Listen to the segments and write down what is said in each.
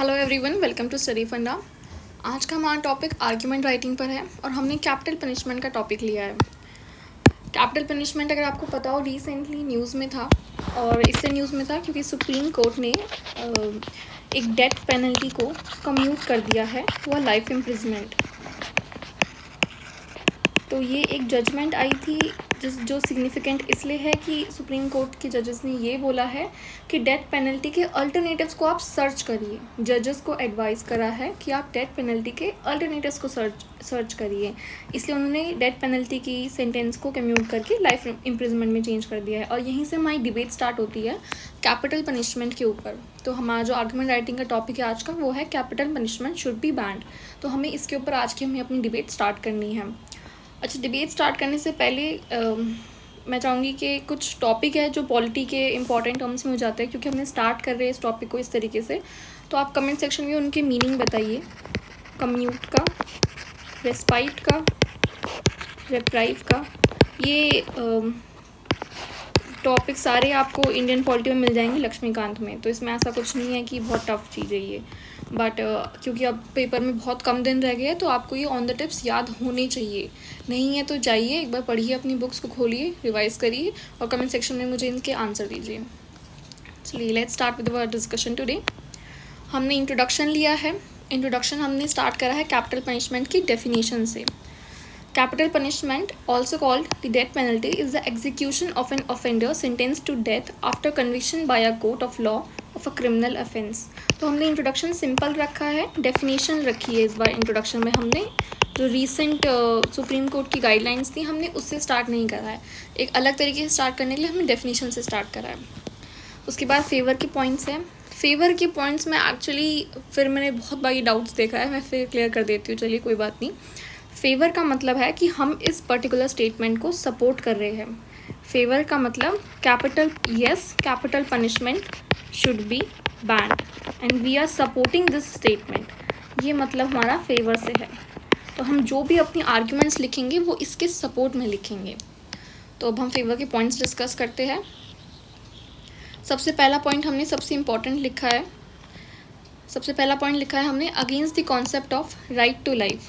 Hello everyone, welcome to study funda. आज का हमारा टॉपिक आर्ग्यूमेंट राइटिंग पर है और हमने कैपिटल पनिशमेंट का टॉपिक लिया है। कैपिटल पनिशमेंट अगर आपको पता हो रिसेंटली न्यूज़ में था, और इससे न्यूज़ में था क्योंकि सुप्रीम कोर्ट ने एक डेथ पेनल्टी को कम्यूट कर दिया है, वह लाइफ इम्प्रिजमेंट। तो ये एक जजमेंट आई थी जो सिग्निफिकेंट इसलिए है कि सुप्रीम कोर्ट के जजेस ने ये बोला है कि डेथ पेनल्टी के अल्टरनेटिव्स को आप सर्च करिए। जजेस को एडवाइस करा है कि आप डेथ पेनल्टी के अल्टरनेटिव्स को सर्च करिए, इसलिए उन्होंने डेथ पेनल्टी की सेंटेंस को कम्यूट करके लाइफ इम्प्रिजमेंट में चेंज कर दिया है। और यहीं से हमारी डिबेट स्टार्ट होती है कैपिटल पनिशमेंट के ऊपर। तो हमारा जो आर्गुमेंट राइटिंग का टॉपिक है आज का, वो है capital punishment should be band. तो हमें इसके ऊपर आज की हमें अपनी डिबेट स्टार्ट करनी है। अच्छा, डिबेट स्टार्ट करने से पहले मैं चाहूँगी कि कुछ टॉपिक है जो पॉलिटी के इंपॉर्टेंट टर्म्स में हो जाते हैं, क्योंकि हमने स्टार्ट कर रहे हैं इस टॉपिक को इस तरीके से। तो आप कमेंट सेक्शन में उनके मीनिंग बताइए। कम्यूट का, रेस्पाइट का, रेप्राइव का, ये टॉपिक सारे आपको इंडियन पॉलिटी में मिल जाएंगे लक्ष्मीकांत में। तो इसमें ऐसा कुछ नहीं है कि बहुत टफ चीज़ है ये, बट क्योंकि अब पेपर में बहुत कम दिन रह गए हैं तो आपको ये ऑन द टिप्स याद होने चाहिए। नहीं है तो जाइए एक बार पढ़िए, अपनी बुक्स को खोलिए, रिवाइज करिए और कमेंट सेक्शन में मुझे इनके आंसर दीजिए। चलिए let's start with our discussion today. हमने इंट्रोडक्शन लिया है। इंट्रोडक्शन हमने स्टार्ट करा है कैपिटल पनिशमेंट की डेफिनेशन से। Capital punishment, also called the death penalty, is the execution of an offender sentenced to death after conviction by a court of law of a criminal offence. तो हमने introduction simple रखा है, definition रखी है इस बार introduction में। हमने जो रीसेंट सुप्रीम कोर्ट की गाइडलाइंस थी हमने उससे स्टार्ट नहीं करा है, एक अलग तरीके से स्टार्ट करने के लिए हमने डेफिनेशन से स्टार्ट करा है। उसके बाद फेवर के पॉइंट्स हैं। फेवर के पॉइंट्स में एक्चुअली फिर मैंने बहुत बारी डाउट्स देखा है, मैं फिर क्लियर कर देती हूँ। चलिए कोई बात नहीं। फेवर का मतलब है कि हम इस पर्टिकुलर स्टेटमेंट को सपोर्ट कर रहे हैं। फेवर का मतलब capital, yes capital punishment should be banned and we are supporting this statement. ये मतलब हमारा फेवर से है। तो हम जो भी अपनी आर्ग्यूमेंट्स लिखेंगे वो इसके सपोर्ट में लिखेंगे। तो अब हम फेवर के पॉइंट्स डिस्कस करते हैं। सबसे पहला पॉइंट हमने सबसे इम्पॉर्टेंट लिखा है। सबसे पहला पॉइंट लिखा है हमने against the concept of right to life.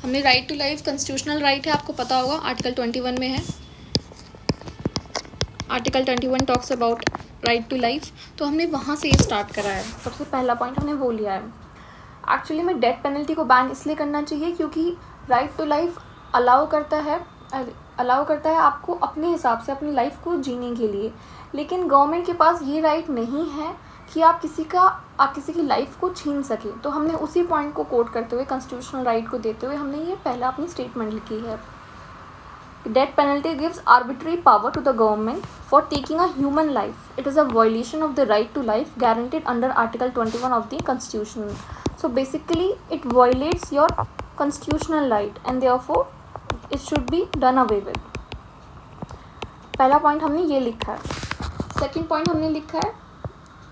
हमने right to life constitutional right है, आपको पता होगा, आर्टिकल 21 में है। Article 21 talks about right to life. तो हमने वहाँ से ये स्टार्ट करा है। सबसे पहला पॉइंट हमने वो लिया है। एक्चुअली में डेथ पेनल्टी को बैन इसलिए करना चाहिए क्योंकि राइट टू लाइफ अलाउ करता है आपको अपने हिसाब से अपनी लाइफ को जीने के लिए। लेकिन गवर्नमेंट के पास ये राइट नहीं है कि आप किसी की लाइफ को छीन सके। तो हमने उसी पॉइंट को कोट करते हुए, कॉन्स्टिट्यूशनल राइट को देते हुए, हमने ये पहला अपनी स्टेटमेंट लिखी है। Death penalty gives arbitrary power to the government for taking a human life. It is a violation of the right to life guaranteed under article 21 of the constitution. So basically it violates your constitutional right and therefore it should be done away with. पहला point हमने ये लिखा है। Second point हमने लिखा है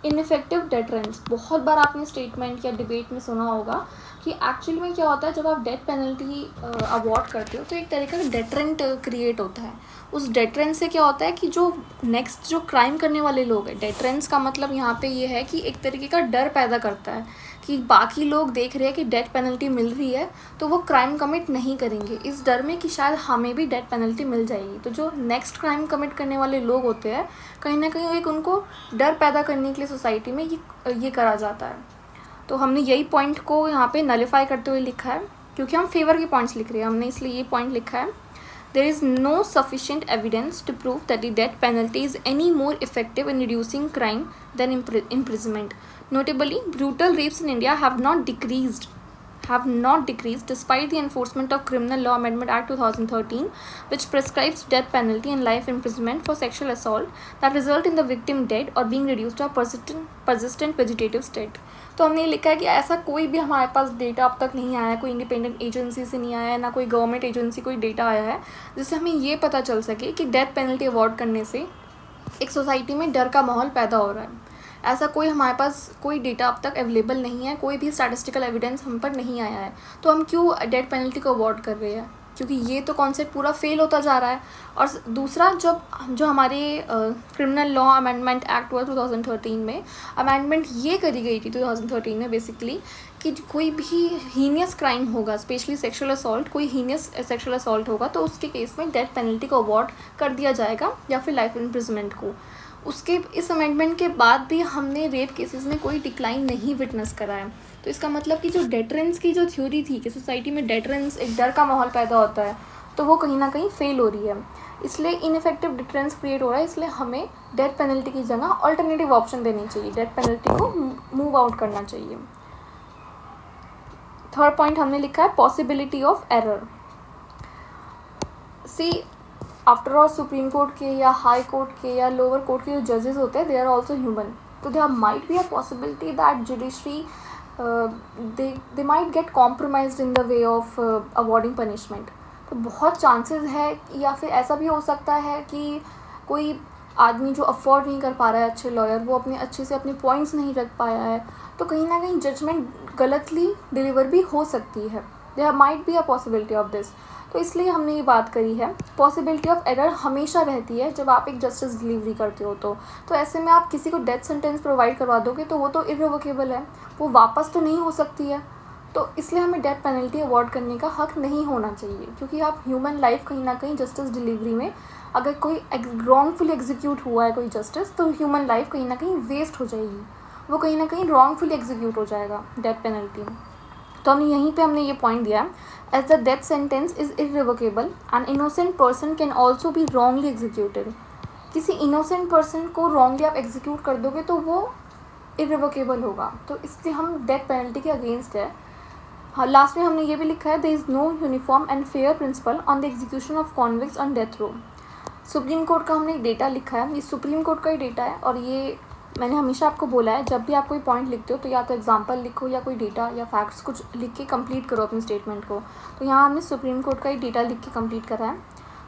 ineffective deterrence. बहुत बार आपने स्टेटमेंट या डिबेट में सुना होगा कि एक्चुअली में क्या होता है, जब आप डेथ पेनल्टी अवॉर्ड करते हो तो एक तरीके का डेटरेंट क्रिएट होता है। उस डेटरेंस से क्या होता है कि जो नेक्स्ट जो क्राइम करने वाले लोग हैं, डेटरेंस का मतलब यहाँ पे ये है कि एक तरीके का डर पैदा करता है कि बाकी लोग देख रहे हैं कि डेथ पेनल्टी मिल रही है तो वो क्राइम कमिट नहीं करेंगे, इस डर में कि शायद हमें भी डेथ पेनल्टी मिल जाएगी। तो जो नेक्स्ट क्राइम कमिट करने वाले लोग होते हैं, कहीं ना कहीं एक उनको डर पैदा करने के लिए सोसाइटी में ये करा जाता है। तो हमने यही पॉइंट को यहाँ पे नलिफाई करते हुए लिखा है, क्योंकि हम फेवर के पॉइंट्स लिख रहे हैं, हमने इसलिए ये पॉइंट लिखा है। There is no sufficient evidence to prove that the death penalty is any more effective in reducing crime than imprisonment. Notably, brutal rapes in India have not decreased despite the enforcement of Criminal Law Amendment Act 2013, which prescribes death penalty and life imprisonment for sexual assault that result in the victim dead or being reduced to a persistent vegetative state. तो हमने लिखा है कि ऐसा कोई भी हमारे पास data अब तक नहीं आया है, कोई इंडिपेंडेंट एजेंसी से नहीं आया है, ना कोई गवर्नमेंट एजेंसी कोई डेटा आया है जिससे हमें ये पता चल सके कि डेथ पेनल्टी अवॉर्ड करने से एक सोसाइटी में डर का माहौल पैदा हो रहा है। ऐसा कोई हमारे पास कोई डेटा अब तक अवेलेबल नहीं है, कोई भी स्टैटिस्टिकल एविडेंस हम पर नहीं आया है। तो हम क्यों डेथ पेनल्टी को अवॉर्ड कर रहे हैं? क्योंकि ये तो कॉन्सेप्ट पूरा फेल होता जा रहा है। और दूसरा, जो हमारे क्रिमिनल लॉ अमेंडमेंट एक्ट हुआ 2013 में, अमेंडमेंट ये करी गई थी 2013 में बेसिकली कि कोई भी हीनियस क्राइम होगा, स्पेशली सेक्सुअल असॉल्ट, कोई हीनियस सेक्सुअल असॉल्ट होगा तो उसके केस में डेथ पेनल्टी को अवॉर्ड कर दिया जाएगा या फिर लाइफ इम्प्रिजमेंट को। उसके इस अमेंडमेंट के बाद भी हमने रेप केसेस में कोई डिक्लाइन नहीं विटनेस करा है। तो इसका मतलब कि जो डेटरेंस की जो थ्योरी थी कि सोसाइटी में डेटरेंस, एक डर का माहौल पैदा होता है, तो वो कहीं ना कहीं फेल हो रही है। इसलिए इनफेक्टिव डिटरेंस क्रिएट हो रहा है। इसलिए हमें डेथ पेनल्टी की जगह ऑल्टरनेटिव ऑप्शन देनी चाहिए, डेथ पेनल्टी को मूव आउट करना चाहिए। थर्ड पॉइंट हमने लिखा है possibility of error. See, after all supreme court के या हाई कोर्ट के या लोअर कोर्ट के जो जजेस होते हैं, दे आर ऑल्सो ह्यूमन। तो there might be a possibility that judiciary they might get compromised in the way of awarding punishment। तो बहुत चांसेस है, या फिर ऐसा भी हो सकता है कि कोई आदमी जो अफोर्ड नहीं कर पा रहा है अच्छे लॉयर, वो अपने अच्छे से अपने पॉइंट्स नहीं रख पाया है, तो कहीं ना कहीं जजमेंट गलतली डिलीवर भी हो सकती है। There might be a possibility of this. तो इसलिए हमने ये बात करी है, पॉसिबिलिटी ऑफ एरर हमेशा रहती है जब आप एक जस्टिस डिलीवरी करते हो। तो ऐसे में आप किसी को डेथ सेंटेंस प्रोवाइड करवा दोगे तो वो तो इर्रिवोकेबल है, वो वापस तो नहीं हो सकती है। तो इसलिए हमें डेथ पेनल्टी अवॉर्ड करने का हक नहीं होना चाहिए, क्योंकि आप ह्यूमन लाइफ कहीं ना कहीं जस्टिस डिलीवरी में, अगर कोई रॉन्गफुली एग्जीक्यूट हुआ है कोई जस्टिस, तो ह्यूमन लाइफ कहीं ना कहीं वेस्ट हो जाएगी, वो कहीं ना कहीं रॉन्गफुली एग्जीक्यूट हो जाएगा डेथ पेनल्टी में। तो हमने ये पॉइंट दिया है, as the death sentence is irrevocable, an innocent person can also be wrongly executed. किसी इनोसेंट पर्सन को रॉन्गली आप एग्जीक्यूट कर दोगे तो वो इर्रिवोकेबल होगा। तो इसलिए हम डेथ पेनल्टी के अगेंस्ट है। हाँ, लास्ट में हमने ये भी लिखा है, there is no uniform and fair principle on the execution of convicts on death row. Supreme court का हमने एक डेटा लिखा है, ये सुप्रीम कोर्ट का ही डेटा है, और ये मैंने हमेशा आपको बोला है, जब भी आप कोई पॉइंट लिखते हो तो या तो एग्जांपल लिखो या कोई डेटा या फैक्ट्स कुछ लिख के कंप्लीट करो अपने स्टेटमेंट को। तो यहाँ हमने सुप्रीम कोर्ट का ही डेटा लिख के कंप्लीट करा है।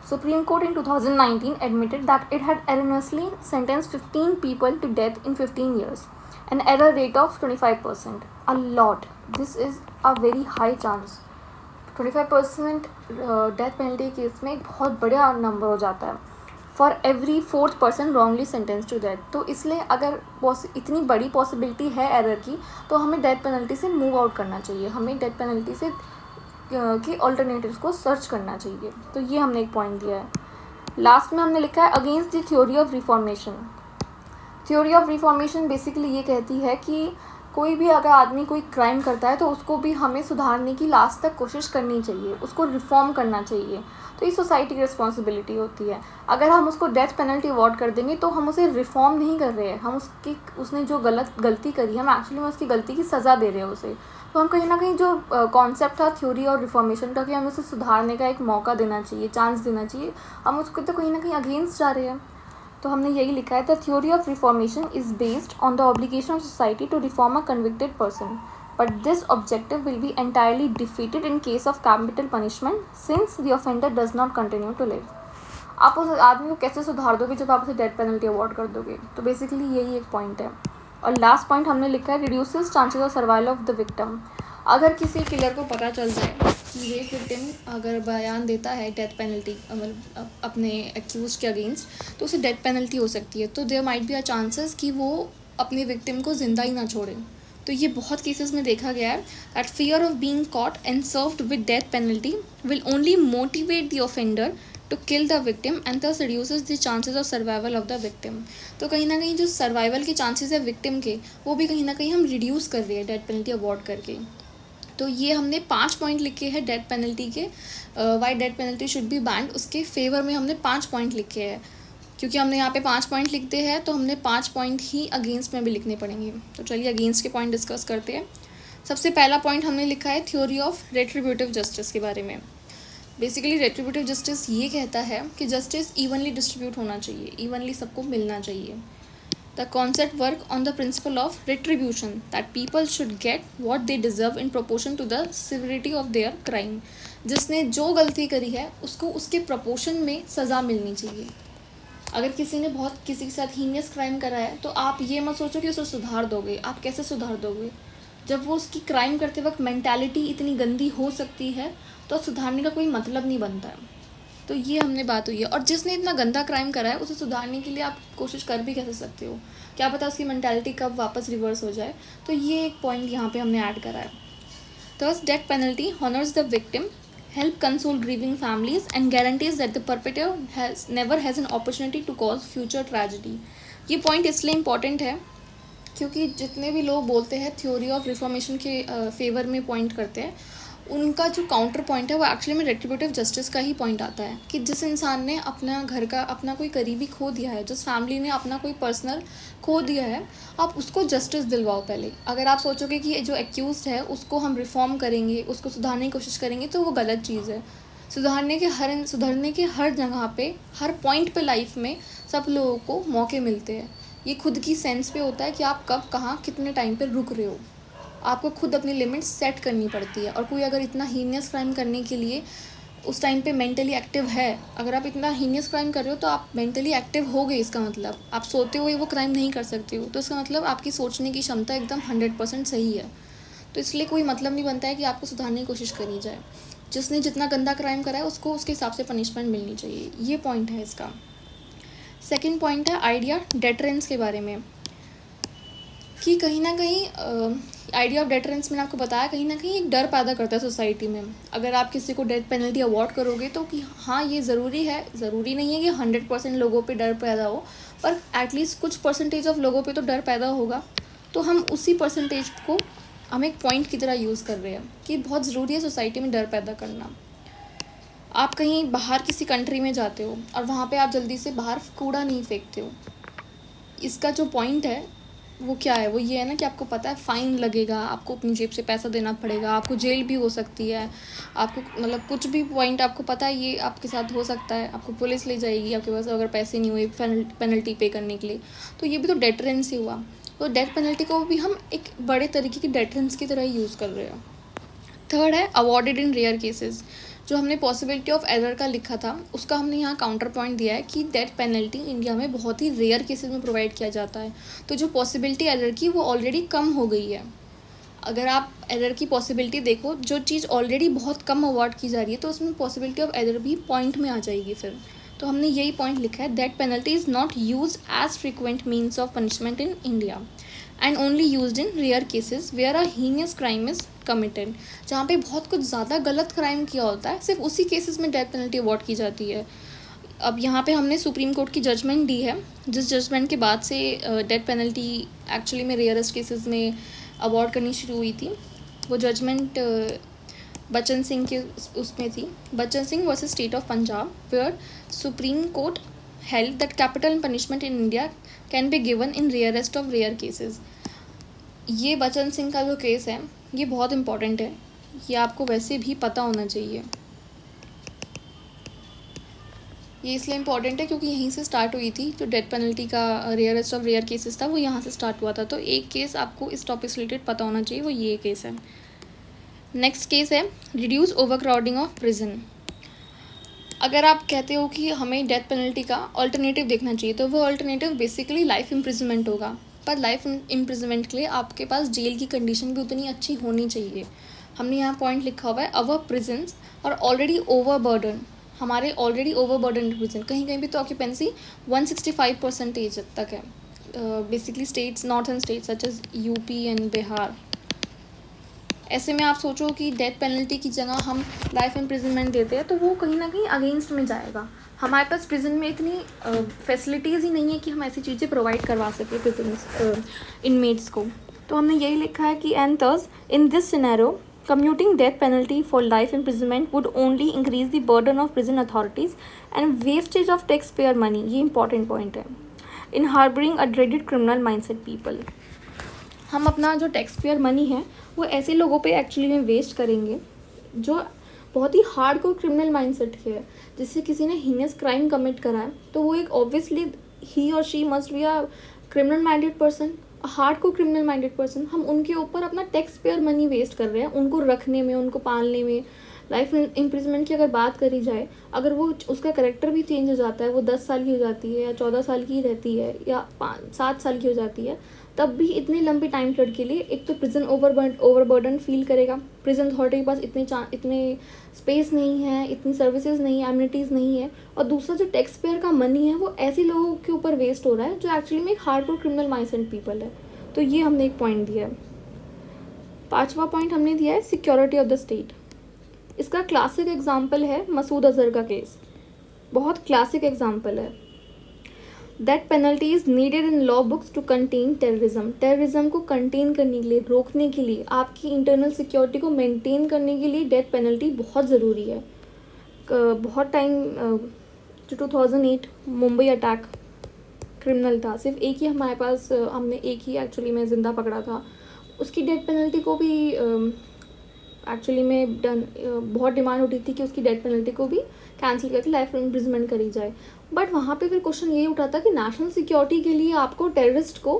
Supreme court in 2019 admitted that it had erroneously sentenced 15 people to death in 15 years, an error rate of 25%. A lot. This is a very high chance. 25% death penalty case में एक बहुत बड़ा number हो जाता है। For every 4th person wrongly sentenced to death। तो इसलिए अगर इतनी बड़ी पॉसिबिलिटी है एरर की, तो हमें डेथ पेनल्टी से मूव आउट करना चाहिए, हमें डेथ पेनल्टी से की ऑल्टरनेटिव्स को सर्च करना चाहिए। तो ये हमने एक पॉइंट दिया है। लास्ट में हमने लिखा है against the theory of reformation. Theory of reformation basically ये कहती है कि कोई भी अगर आदमी कोई क्राइम करता है तो उसको भी हमें सुधारने की लास्ट तक कोशिश करनी चाहिए, उसको रिफॉर्म करना चाहिए। तो ये सोसाइटी की रिस्पॉन्सिबिलिटी होती है। अगर हम उसको डेथ पेनल्टी अवॉर्ड कर देंगे तो हम उसे रिफॉर्म नहीं कर रहे हैं, हम उसने जो गलती करी है, हम एक्चुअली में उसकी गलती की सज़ा दे रहे हैं उसे। तो हम कहीं ना कहीं जो कॉन्सेप्ट था थ्योरी और रिफॉर्मेशन का कि हमें उसे सुधारने का एक मौका देना चाहिए, चांस देना चाहिए, हम उसको तो कहीं ना कहीं अगेंस्ट जा रहे हैं। तो हमने यही लिखा है, the theory of reformation is based on the obligation of society to reform a convicted person, but this objective will be entirely defeated in case of capital punishment since the offender does not continue to live। आप उस आदमी को कैसे सुधार दोगे जब आप उसे डेथ पेनल्टी अवॉर्ड कर दोगे? तो बेसिकली यही एक पॉइंट है। और लास्ट पॉइंट हमने लिखा है reduces chances of survival of the victim. अगर किसी किलर को पता चल जाए कि ये विक्टिम अगर बयान देता है डेथ पेनल्टी मतलब अपने एक्यूज के अगेंस्ट, तो उसे डेथ पेनल्टी हो सकती है। तो there might be a chances कि वो अपने विक्टिम को जिंदा ही ना छोड़े। तो ये बहुत केसेस में देखा गया है that fear of being caught and served with death penalty will only motivate the offender to kill the victim and thus reduces the chances of survival of the victim। तो कहीं ना कहीं जो सर्वाइवल के चांसेस है victim के, वो भी कहीं ना कहीं हम रिड्यूस कर रहे हैं डेथ पेनल्टी अवॉर्ड करके। तो ये हमने 5 पॉइंट लिखे हैं डेथ पेनल्टी के, why death penalty should be banned, उसके फेवर में हमने 5 पॉइंट लिखे हैं। क्योंकि हमने यहाँ पे 5 पॉइंट लिखते हैं तो हमने 5 पॉइंट ही अगेंस्ट में भी लिखने पड़ेंगे। तो चलिए अगेंस्ट के पॉइंट डिस्कस करते हैं। सबसे पहला पॉइंट हमने लिखा है थ्योरी ऑफ रेट्रीब्यूटिव जस्टिस के बारे में। बेसिकली रेट्रीब्यूटिव जस्टिस ये कहता है कि जस्टिस इवनली डिस्ट्रीब्यूट होना चाहिए, इवनली सबको मिलना चाहिए। The concept work on the principle of retribution that people should get what they deserve in proportion to the severity of their crime. जिसने जो गलती करी है उसको उसके प्रोपोर्शन में सज़ा मिलनी चाहिए। अगर किसी ने किसी के साथ हीनियस क्राइम करा है तो आप ये मत सोचो कि उसे सुधार दोगे। आप कैसे सुधार दोगे? जब वो उसकी क्राइम करते वक्त मेंटालिटी इतनी गंदी हो सकती है तो सुधारने का कोई मतलब नहीं बनता है। तो ये हमने बात हुई है। और जिसने इतना गंदा क्राइम करा है उसे सुधारने के लिए आप कोशिश कर भी कैसे सकते हो, क्या पता उसकी मेंटालिटी कब वापस रिवर्स हो जाए। तो ये एक पॉइंट यहाँ पे हमने ऐड करा है। Thus, death penalty honors the victim, help console grieving families, and guarantees that the perpetrator never has an opportunity to cause future tragedy. ये पॉइंट इसलिए इम्पॉर्टेंट है क्योंकि जितने भी लोग बोलते हैं थ्योरी ऑफ रिफॉर्मेशन के फेवर में पॉइंट करते हैं, उनका जो काउंटर पॉइंट है वो एक्चुअली में रेट्रिब्यूटिव जस्टिस का ही पॉइंट आता है कि जिस इंसान ने अपना घर का अपना कोई करीबी खो दिया है, जिस फैमिली ने अपना कोई पर्सनल खो दिया है, आप उसको जस्टिस दिलवाओ पहले। अगर आप सोचोगे कि जो एक्यूज्ड है उसको हम रिफॉर्म करेंगे, उसको सुधारने की कोशिश करेंगे, तो वो गलत चीज़ है। सुधरने के हर जगह पे, हर पॉइंट पे लाइफ में सब लोगों को मौके मिलते हैं। ये खुद की सेंस पे होता है कि आप कब कहाँ कितने टाइम पे रुक रहे हो। आपको खुद अपनी लिमिट्स सेट करनी पड़ती है। और कोई अगर इतना हीनियस क्राइम करने के लिए उस टाइम पे मेंटली एक्टिव है, अगर आप इतना हीनियस क्राइम कर रहे हो तो आप मेंटली एक्टिव हो गए, इसका मतलब आप सोते हुए वो क्राइम नहीं कर सकते हो, तो इसका मतलब आपकी सोचने की क्षमता एकदम 100% सही है। तो इसलिए कोई मतलब नहीं बनता है कि आपको सुधारने की कोशिश करी जाए। जिसने जितना गंदा क्राइम करा है उसको उसके हिसाब से पनिशमेंट मिलनी चाहिए। ये पॉइंट है इसका। सेकेंड पॉइंट है आइडिया डेटरेंस के बारे में, कि कहीं ना कहीं आइडिया ऑफ डेटरेंस मैंने आपको बताया कहीं ना कहीं एक डर पैदा करता है सोसाइटी में। अगर आप किसी को डेथ पेनल्टी अवॉर्ड करोगे तो कि हाँ ये ज़रूरी है, ज़रूरी नहीं है कि 100% लोगों पे डर पैदा हो, पर एटलीस्ट कुछ परसेंटेज ऑफ लोगों पे तो डर पैदा होगा। तो हम उसी परसेंटेज को हम एक पॉइंट की तरह यूज़ कर रहे हैं कि बहुत ज़रूरी है सोसाइटी में डर पैदा करना। आप कहीं बाहर किसी कंट्री में जाते हो और वहाँ पे आप जल्दी से बाहर कूड़ा नहीं फेंकते हो। इसका जो पॉइंट है वो क्या है, वो ये है ना कि आपको पता है फ़ाइन लगेगा, आपको अपनी जेब से पैसा देना पड़ेगा, आपको जेल भी हो सकती है, आपको मतलब कुछ भी पॉइंट आपको पता है ये आपके साथ हो सकता है, आपको पुलिस ले जाएगी आपके पास अगर पैसे नहीं हुए पेनल्टी पे करने के लिए। तो ये भी तो डेटरेंस ही हुआ। तो डेथ पेनल्टी को भी हम एक बड़े तरीके की डेटरेंस की तरह यूज़ कर रहे हैं। थर्ड है अवॉर्डेड इन रेयर केसेस। जो हमने पॉसिबिलिटी ऑफ एरर का लिखा था उसका हमने यहाँ काउंटर पॉइंट दिया है कि डेथ पेनल्टी इंडिया में बहुत ही रेयर केसेस में प्रोवाइड किया जाता है। तो जो पॉसिबिलिटी एरर की वो ऑलरेडी कम हो गई है। अगर आप एरर की पॉसिबिलिटी देखो, जो चीज़ ऑलरेडी बहुत कम अवॉर्ड की जा रही है तो उसमें पॉसिबिलिटी ऑफ एरर भी पॉइंट में आ जाएगी फिर। तो हमने यही पॉइंट लिखा है, that penalty is not use as frequent means of punishment in India and only use in rare cases where a heinous crime is committed. जहाँ पे बहुत कुछ ज़्यादा गलत क्राइम किया होता है सिर्फ उसी केसेस में डेथ पेनल्टी अवॉर्ड की जाती है। अब यहाँ पे हमने सुप्रीम कोर्ट की जजमेंट दी है, जिस जजमेंट के बाद से डेथ पेनल्टी एक्चुअली में रेयरेस्ट केसेस में अवॉर्ड करनी शुरू हुई थी। वो जजमेंट बच्चन सिंह के उसमें थी, Bachan Singh versus state of Punjab, where supreme court held that capital punishment in India can be given in rarest of rare cases. ये बच्चन सिंह का जो केस है ये बहुत इम्पॉर्टेंट है, ये आपको वैसे भी पता होना चाहिए। ये इसलिए इम्पॉर्टेंट है क्योंकि यहीं से स्टार्ट हुई थी, जो डेथ पेनल्टी का रेयरेस्ट ऑफ रेयर केसेस था वो यहाँ से स्टार्ट हुआ था। तो एक केस आपको इस टॉपिक से रिलेटेड पता होना चाहिए, वो ये केस है। नेक्स्ट केस है reduce over crowding of prison. अगर आप कहते हो कि हमें डेथ पेनल्टी का अल्टरनेटिव देखना चाहिए तो वो अल्टरनेटिव बेसिकली लाइफ इम्प्रिजनमेंट होगा। पर लाइफ इम्प्रिजनमेंट के लिए आपके पास जेल की कंडीशन भी उतनी अच्छी होनी चाहिए। हमने यहाँ पॉइंट लिखा हुआ है, अवर प्रिजन्स और ऑलरेडी ओवर बर्डन, हमारे ऑलरेडी ओवर बर्डन प्रिजन, कहीं कहीं भी तो ऑक्यूपेंसी 165% तक है। Basically states, northern states such as UP and Bihar. ऐसे में आप सोचो कि डेथ पेनल्टी की जगह हम लाइफ इम्प्रिजनमेंट देते हैं तो वो कहीं ना कहीं अगेंस्ट में जाएगा। हमारे पास प्रिजन में इतनी फैसिलिटीज़ ही नहीं है कि हम ऐसी चीज़ें प्रोवाइड करवा सकें प्रिजन इनमेट्स को। तो हमने यही लिखा है कि and thus in this scenario commuting death penalty for life imprisonment would only increase the burden of prison authorities and wastage of taxpayer money, ये important point है, in harboring a dreaded criminal mindset people। हम अपना जो tax payer money है वो ऐसे लोगों पे एक्चुअली में वेस्ट करेंगे जो बहुत ही हार्ड कोर क्रिमिनल माइंडसेट के है। जिससे किसी ने हीनियस क्राइम कमिट करा है तो वो एक ऑब्वियसली ही और she must be a criminal minded person, hard को क्रिमिनल माइंडेड पर्सन। हम उनके ऊपर अपना टैक्स पेयर मनी वेस्ट कर रहे हैं, उनको रखने में, उनको पालने में। लाइफ इम्प्रिजनमेंट की अगर बात करी जाए, अगर वो उसका करेक्टर भी चेंज हो जाता है, वो 10 साल की हो जाती है या 14 साल की रहती है या 7 साल की हो जाती है, तब भी इतने लंबे टाइम पीरियड के लिए एक तो प्रिजन ओवरबर्डन फील करेगा, प्रिजन अथॉरिटी के पास इतने स्पेस नहीं है, इतनी सर्विसेज नहीं है, एमिनिटीज़ नहीं है, और दूसरा जो टैक्स पेयर का मनी है वो ऐसे लोगों के ऊपर वेस्ट हो रहा है जो एक्चुअली में एक हार्डकोर क्रिमिनल माइंडसेट पीपल है। तो ये हमने एक पॉइंट दिया है। 5वां पॉइंट हमने दिया है सिक्योरिटी ऑफ द स्टेट। इसका क्लासिक एग्जाम्पल है मसूद अजहर का केस, बहुत क्लासिक एग्जाम्पल है। That penalty is needed in law books to contain terrorism. Terrorism को कंटेन करने के लिए, रोकने के लिए, आपकी इंटरनल सिक्योरिटी को मेंटेन करने के लिए डेथ पेनल्टी बहुत ज़रूरी है। बहुत टाइम जो 2008 मुंबई अटैक क्रिमिनल था, सिर्फ एक ही हमारे पास, हमने एक ही एक्चुअली में ज़िंदा पकड़ा था, उसकी डेथ पेनल्टी को भी एक्चुअली में बहुत डिमांड होती थी कि उसकी डेथ पेनल्टी को भी कैंसिल करके लाइफ इम्प्रिजमेंट करी जाए। बट वहाँ पे फिर क्वेश्चन ये उठा था कि नेशनल सिक्योरिटी के लिए आपको टेररिस्ट को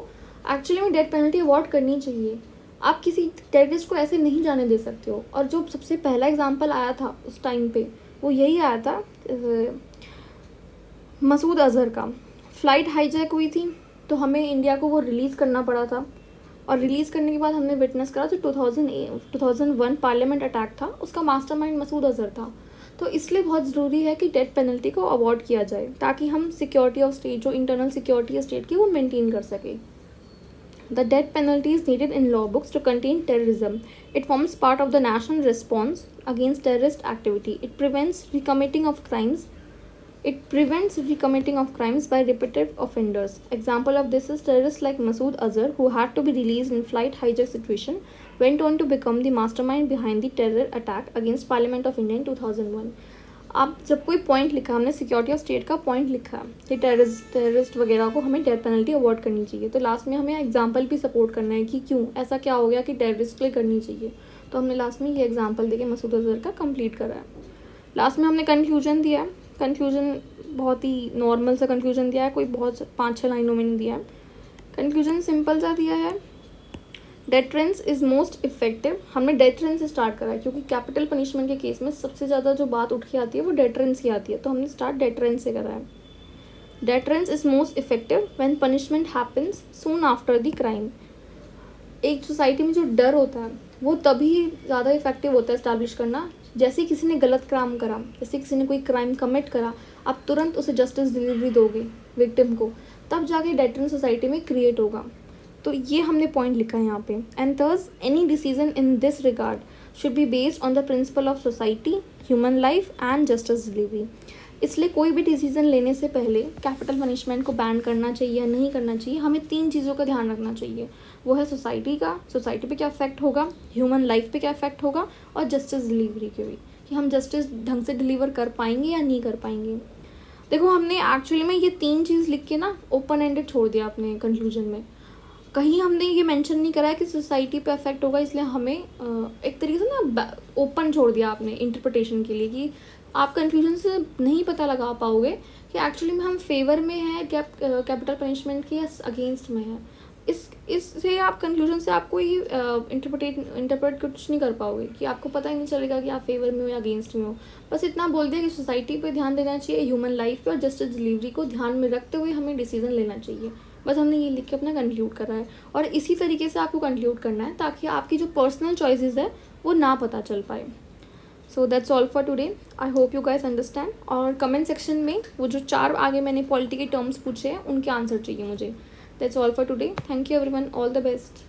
एक्चुअली में डेथ पेनल्टी अवॉर्ड करनी चाहिए। आप किसी टेररिस्ट को ऐसे नहीं जाने दे सकते हो। और जो सबसे पहला एग्जाम्पल आया था उस टाइम पे वो यही आया था मसूद अजहर का। फ़्लाइट हाईजैक हुई थी तो हमें इंडिया को वो रिलीज़ करना पड़ा था, और रिलीज़ करने के बाद हमने विटनेस करा जो 2001 पार्लियामेंट अटैक था, उसका मास्टरमाइंड मसूद अजहर था। तो इसलिए बहुत ज़रूरी है कि डेथ पेनल्टी को अवॉर्ड किया जाए ताकि हम सिक्योरिटी ऑफ स्टेट, जो इंटरनल सिक्योरिटी है स्टेट की, वो मेंटेन कर सके। The death penalty is needed in law books to contain terrorism. It forms part of the national response against terrorist activity. It prevents recommitting of crimes. It prevents recommitting of crimes by repeated offenders. Example of this is terrorists like Masood Azhar, who had to be released in flight hijack situation, went on to become the mastermind behind the terror attack against Parliament of India in 2001. अब जब कोई point लिखा, हमने security of state का point लिखा कि terrorist वगैरह को हमें डेथ पेनल्टी अवॉर्ड करनी चाहिए, तो लास्ट में हमें एग्जाम्पल भी सपोर्ट करना है कि क्यों ऐसा क्या हो गया कि टेररिस्ट के लिए करनी चाहिए। तो हमने लास्ट में ये एग्जाम्पल देके मसूद अजहर का कंप्लीट करा है। लास्ट में हमने कंक्लूजन दिया है। कंक्लूजन बहुत ही नॉर्मल सा कंक्लूजन दिया है, कोई बहुत 5-6 लाइनों में नहीं दिया है। कंक्लूजन सिंपल सा दिया है, डेटरेंस इज़ मोस्ट इफेक्टिव। हमने डेटरेंस से स्टार्ट करा है क्योंकि कैपिटल पनिशमेंट के केस में सबसे ज़्यादा जो बात उठ के आती है वो डेटरेंस की आती है, तो हमने स्टार्ट डेटरेंस से करा है। Deterrence is most effective when punishment happens soon after the crime. एक सोसाइटी में जो डर होता है वो तभी ज़्यादा इफेक्टिव होता है इस्टेब्लिश करना, जैसे किसी ने गलत काम करा, जैसे किसी ने कोई क्राइम कमिट करा, आप तुरंत उसे जस्टिस डिलीवरी दोगे विक्टिम को, तब जाके डेटरेंस सोसाइटी में क्रिएट होगा। तो ये हमने पॉइंट लिखा है यहाँ पे। And there's any decision in this regard should be based on the principle of society, human life and justice delivery. इसलिए कोई भी डिसीजन लेने से पहले कैपिटल पनिशमेंट को बैन करना चाहिए या नहीं करना चाहिए, हमें 3 चीज़ों का ध्यान रखना चाहिए। वो है सोसाइटी पे क्या इफेक्ट होगा, ह्यूमन लाइफ पे क्या इफेक्ट होगा, और जस्टिस डिलीवरी के भी, कि हम जस्टिस ढंग से डिलीवर कर पाएंगे या नहीं कर पाएंगे। देखो हमने एक्चुअली में ये 3 चीज़ लिख के ना ओपन एंडेड छोड़ दिया अपने कंक्लूजन में। कहीं हमने ये मेंशन नहीं करा है कि सोसाइटी पे इफेक्ट होगा, इसलिए हमें एक तरीके से ना ओपन छोड़ दिया आपने इंटरप्रिटेशन के लिए, कि आप कंफ्यूजन से नहीं पता लगा पाओगे कि एक्चुअली में हम फेवर में है कैपिटल पनिशमेंट के या अगेंस्ट में है। इससे आप कंक्लूजन से आप कोई इंटरप्रेट कुछ नहीं कर पाओगे, कि आपको पता ही नहीं चलेगा कि आप फेवर में हो या अगेंस्ट में हो। बस इतना बोल दिया कि सोसाइटी पे ध्यान देना चाहिए, ह्यूमन लाइफ पे और जस्टिस डिलीवरी को ध्यान में रखते हुए हमें डिसीजन लेना चाहिए। बस हमने ये लिख के अपना कंक्लूड करा है, और इसी तरीके से आपको कंक्लूड करना है ताकि आपकी जो पर्सनल चॉइसेस है वो ना पता चल पाए। So that's all for today. I hope you guys understand. और कमेंट सेक्शन में वो जो 4 आगे मैंने पॉलिटी के टर्म्स पूछे हैं उनके आंसर चाहिए मुझे। That's all for today. Thank you everyone. All the best.